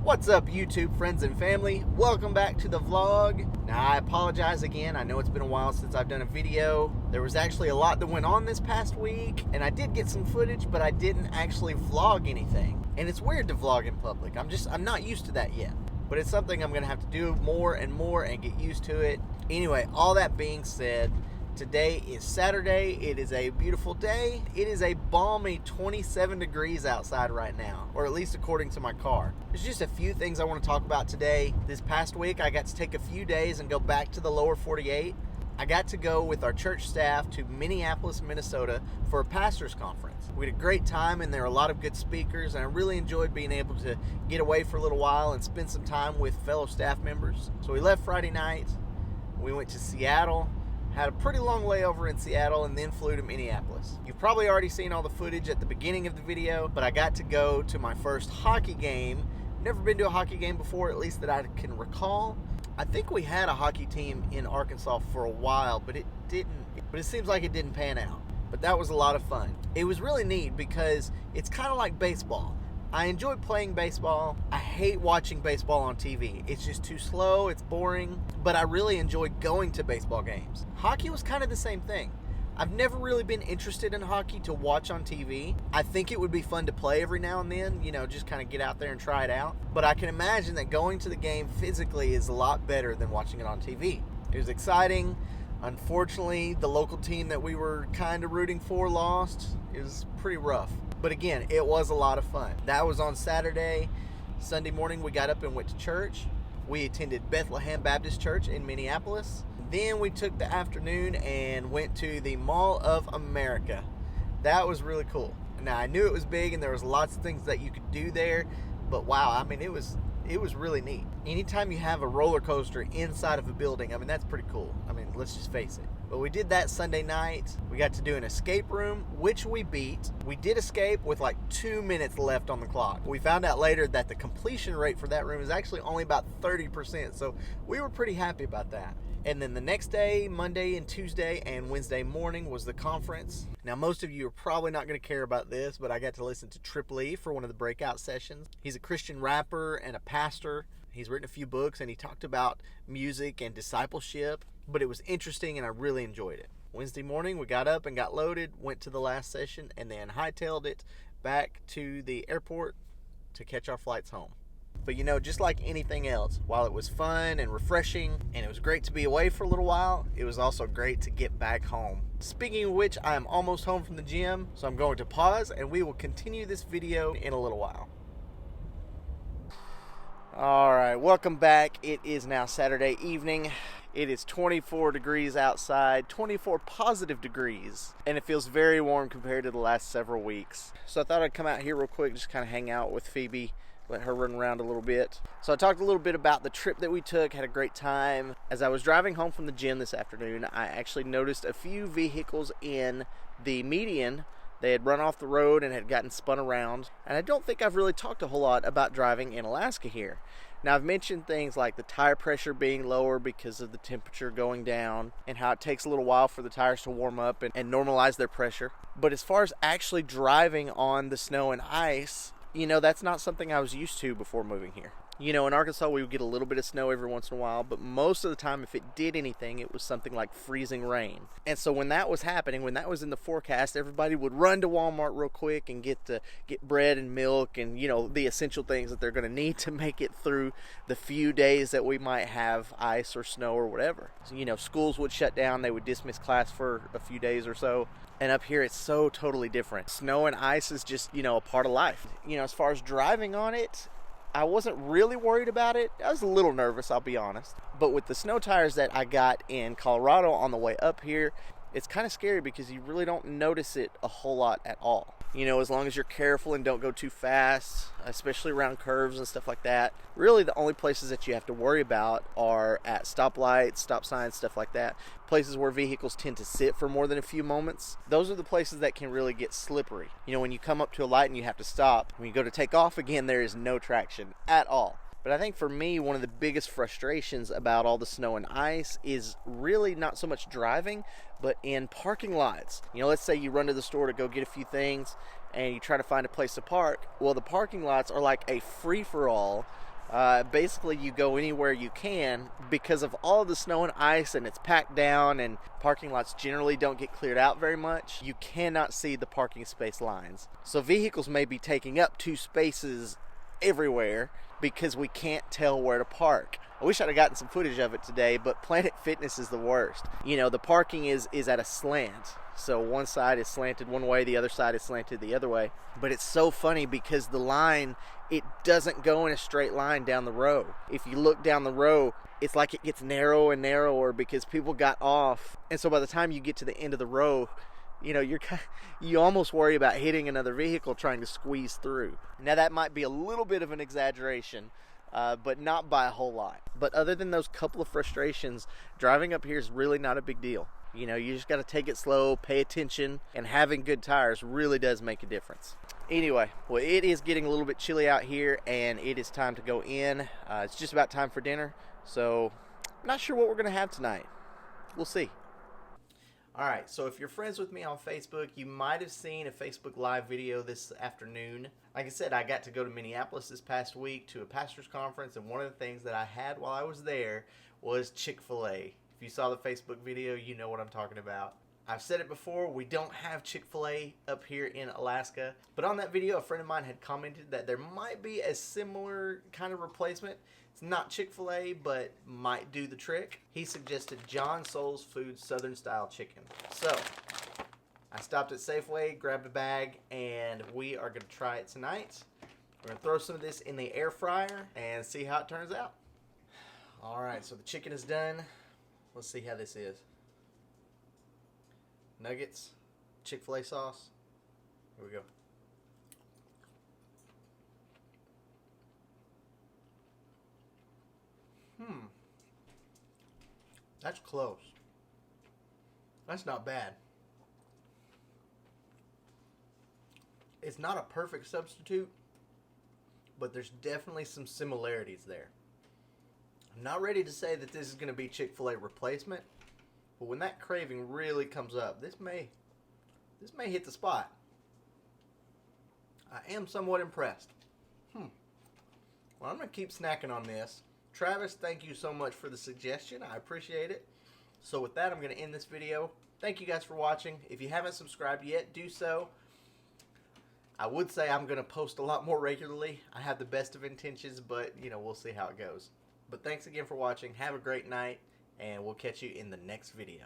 What's up, YouTube friends and family? Welcome back to the vlog. Now, I apologize again. I know it's been a while since I've done a video. There was actually a lot that went on this past week, and I did get some footage, but I didn't actually vlog anything. And it's weird to vlog in public. I'm not used to that yet. But it's something I'm gonna have to do more and more and get used to it. Anyway, all that being said, today is Saturday. It is a beautiful day. It is a balmy 27 degrees outside right now, or at least according to my car. There's just a few things I want to talk about today. This past week, I got to take a few days and go back to the lower 48. I got to go with our church staff to Minneapolis, Minnesota for a pastor's conference. We had a great time, and there were a lot of good speakers, and I really enjoyed being able to get away for a little while and spend some time with fellow staff members. So we left Friday night. We went to Seattle. Had a pretty long layover in Seattle and then flew to Minneapolis. You've probably already seen all the footage at the beginning of the video, but I got to go to my first hockey game. Never been to a hockey game before, at least that I can recall. I think we had a hockey team in Arkansas for a while, but it seems like it didn't pan out. But that was a lot of fun. It was really neat because it's kind of like baseball. I enjoy playing baseball. I hate watching baseball on TV. It's just too slow, it's boring, but I really enjoy going to baseball games. Hockey was kind of the same thing. I've never really been interested in hockey to watch on TV. I think it would be fun to play every now and then, just kind of get out there and try it out. But I can imagine that going to the game physically is a lot better than watching it on TV. It was exciting. Unfortunately, the local team that we were kind of rooting for lost. It was pretty rough. But again, it was a lot of fun. That was on Saturday. Sunday morning, we got up and went to church. We attended Bethlehem Baptist Church in Minneapolis. Then we took the afternoon and went to the Mall of America. That was really cool. Now, I knew it was big and there was lots of things that you could do there. But wow, it was really neat. Anytime you have a roller coaster inside of a building, that's pretty cool. Let's just face it. But we did that Sunday night. We got to do an escape room, which we beat. We did escape with like 2 minutes left on the clock. We found out later that the completion rate for that room is actually only about 30%. So we were pretty happy about that. And then the next day, Monday and Tuesday and Wednesday morning, was the conference. Now, most of you are probably not going to care about this, but I got to listen to Trip Lee for one of the breakout sessions. He's a Christian rapper and a pastor. He's written a few books, and he talked about music and discipleship, but it was interesting, and I really enjoyed it. Wednesday morning, we got up and got loaded, went to the last session, and then hightailed it back to the airport to catch our flights home. But just like anything else, while it was fun and refreshing, and it was great to be away for a little while, it was also great to get back home. Speaking of which, I am almost home from the gym, so I'm going to pause, and we will continue this video in a little while. Alright, welcome back. It is now Saturday evening. It is 24 degrees outside, 24 positive degrees, and it feels very warm compared to the last several weeks. So I thought I'd come out here real quick, just kind of hang out with Phoebe, let her run around a little bit. So I talked a little bit about the trip that we took, had a great time. As I was driving home from the gym this afternoon, I actually noticed a few vehicles in the median. They had run off the road and had gotten spun around. And I don't think I've really talked a whole lot about driving in Alaska here. Now, I've mentioned things like the tire pressure being lower because of the temperature going down and how it takes a little while for the tires to warm up and normalize their pressure. But as far as actually driving on the snow and ice, that's not something I was used to before moving here. In Arkansas, we would get a little bit of snow every once in a while, but most of the time, if it did anything, it was something like freezing rain. And so when that was happening, when that was in the forecast, everybody would run to Walmart real quick and get bread and milk and, the essential things that they're going to need to make it through the few days that we might have ice or snow or whatever. So, schools would shut down. They would dismiss class for a few days or so. And up here, it's so totally different. Snow and ice is just, a part of life. As far as driving on it, I wasn't really worried about it. I was a little nervous, I'll be honest. But with the snow tires that I got in Colorado on the way up here, it's kind of scary because you really don't notice it a whole lot at all. As long as you're careful and don't go too fast, especially around curves and stuff like that. Really, the only places that you have to worry about are at stoplights, stop signs, stuff like that. Places where vehicles tend to sit for more than a few moments. Those are the places that can really get slippery. When you come up to a light and you have to stop, when you go to take off again, there is no traction at all. But I think for me, one of the biggest frustrations about all the snow and ice is really not so much driving, but in parking lots. Let's say you run to the store to go get a few things and you try to find a place to park. Well, the parking lots are like a free-for-all Basically, you go anywhere you can because of all the snow and ice, and it's packed down, and parking lots generally don't get cleared out very much. You cannot see the parking space lines. So vehicles may be taking up 2 spaces everywhere because we can't tell where to park. I wish I'd have gotten some footage of it today, but Planet Fitness is the worst. You know, the parking is at a slant. So one side is slanted one way, the other side is slanted the other way. But it's so funny because the line, it doesn't go in a straight line down the row. If you look down the row, it's like it gets narrower and narrower because people got off. And so by the time you get to the end of the row, you know, you almost worry about hitting another vehicle trying to squeeze through. Now that might be a little bit of an exaggeration, but not by a whole lot. But other than those couple of frustrations, driving up here is really not a big deal. You know, you just got to take it slow, pay attention, and having good tires really does make a difference. Anyway, well, it is getting a little bit chilly out here, and it is time to go in. It's just about time for dinner, so I'm not sure what we're going to have tonight. We'll see. All right, so if you're friends with me on Facebook, you might have seen a Facebook Live video this afternoon. Like I said, I got to go to Minneapolis this past week to a pastor's conference, and one of the things that I had while I was there was Chick-fil-A. If you saw the Facebook video, you know what I'm talking about. I've said it before, we don't have Chick-fil-A up here in Alaska, but on that video, a friend of mine had commented that there might be a similar kind of replacement. It's not Chick-fil-A, but might do the trick. He suggested John Soul's Food Southern Style Chicken. So, I stopped at Safeway, grabbed a bag, and we are going to try it tonight. We're going to throw some of this in the air fryer and see how it turns out. Alright, so the chicken is done. Let's see how this is. Nuggets, Chick-fil-A sauce. Here we go. That's close. That's not bad. It's not a perfect substitute, but there's definitely some similarities there. I'm not ready to say that this is going to be Chick-fil-A replacement, but when that craving really comes up, this may hit the spot. I am somewhat impressed. Well, I'm going to keep snacking on this. Travis, thank you so much for the suggestion. I appreciate it. So with that, I'm going to end this video. Thank you guys for watching. If you haven't subscribed yet, do so. I would say I'm going to post a lot more regularly. I have the best of intentions, but, you know, we'll see how it goes. But thanks again for watching. Have a great night, and we'll catch you in the next video.